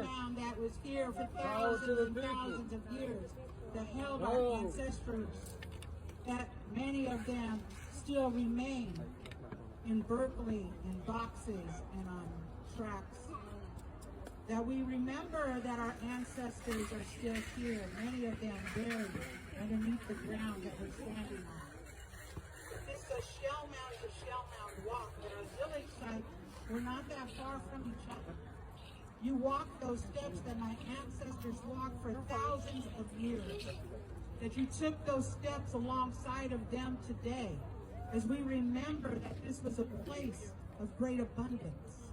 Shellmound that was here for thousands and thousands of years, that held our ancestors, that many of them still remain in Berkeley, in boxes and on tracks. That we remember that our ancestors are still here, many of them buried underneath the ground that we're standing on. It's a Shellmound to Shellmound walk, but our village sites were not that far from each other. You walk those steps that my ancestors walked for thousands of years, that you took those steps alongside of them today, as we remember that this was a place of great abundance.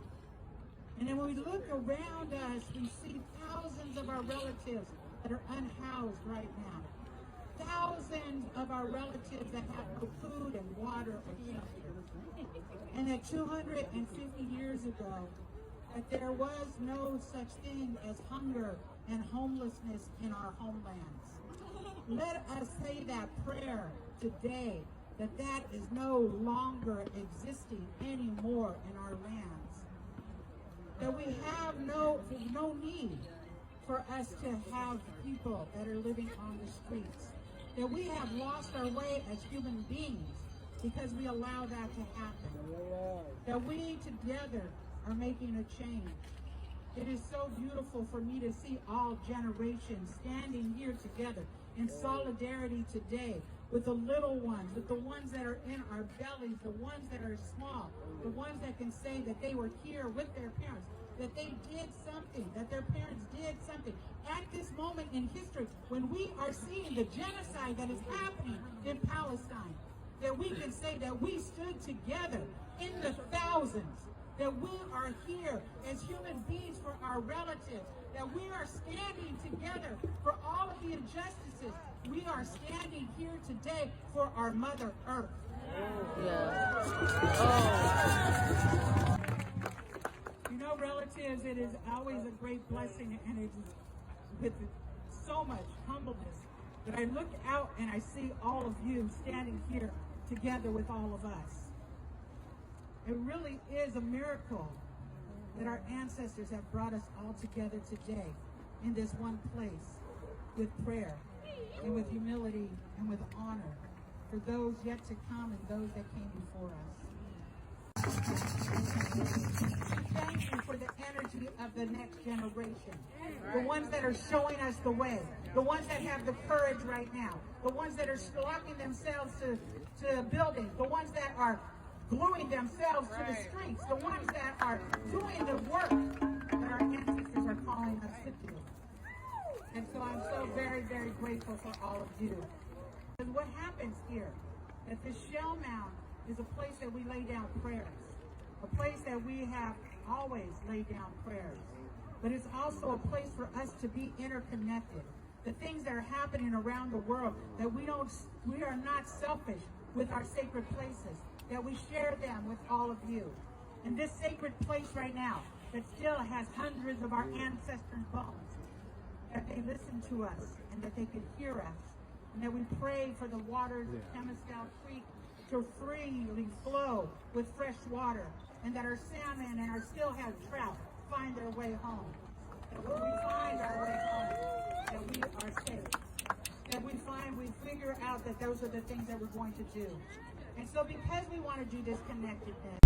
And then when we look around us, we see thousands of our relatives that are unhoused right now. Thousands of our relatives that have no food and water or shelter. And that 250 years ago, that there was no such thing as hunger and homelessness in our homelands. Let us say that prayer today, that that is no longer existing anymore in our lands. That we have no need for us to have people that are living on the streets. That we have lost our way as human beings because we allow that to happen. That we together are making a change. It is so beautiful for me to see all generations standing here together in solidarity today with the little ones, with the ones that are in our bellies, the ones that are small, the ones that can say that they were here with their parents, that they did something, that their parents did something. At this moment in history, when we are seeing the genocide that is happening in Palestine, that we can say that we stood together in the thousands, that we are here as human beings for our relatives, that we are standing together for all of the injustices. We are standing here today for our Mother Earth. You know, relatives, it is always a great blessing, and it is with so much humbleness that I look out and I see all of you standing here together with all of us. It really is a miracle that our ancestors have brought us all together today in this one place with prayer and with humility and with honor for those yet to come and those that came before us. Thank you for the energy of the next generation, the ones that are showing us the way, the ones that have the courage right now, the ones that are locking themselves to buildings, the ones that are gluing themselves to the streets, the ones that are doing the work that our ancestors are calling us to do. And so I'm so very, very grateful for all of you. Because what happens here, that the Shellmound is a place that we lay down prayers, a place that we have always laid down prayers. But it's also a place for us to be interconnected. The things that are happening around the world, that we are not selfish with our sacred places, that we share them with all of you. And this sacred place right now that still has hundreds of our ancestors' bones, that they listen to us and that they can hear us, and that we pray for the waters of Temescal Creek to freely flow with fresh water, and that our salmon and our steelhead trout find their way home. That when we find our way home, that we are safe. That we figure out that those are the things that we're going to do. And so because we want to do this connectedness,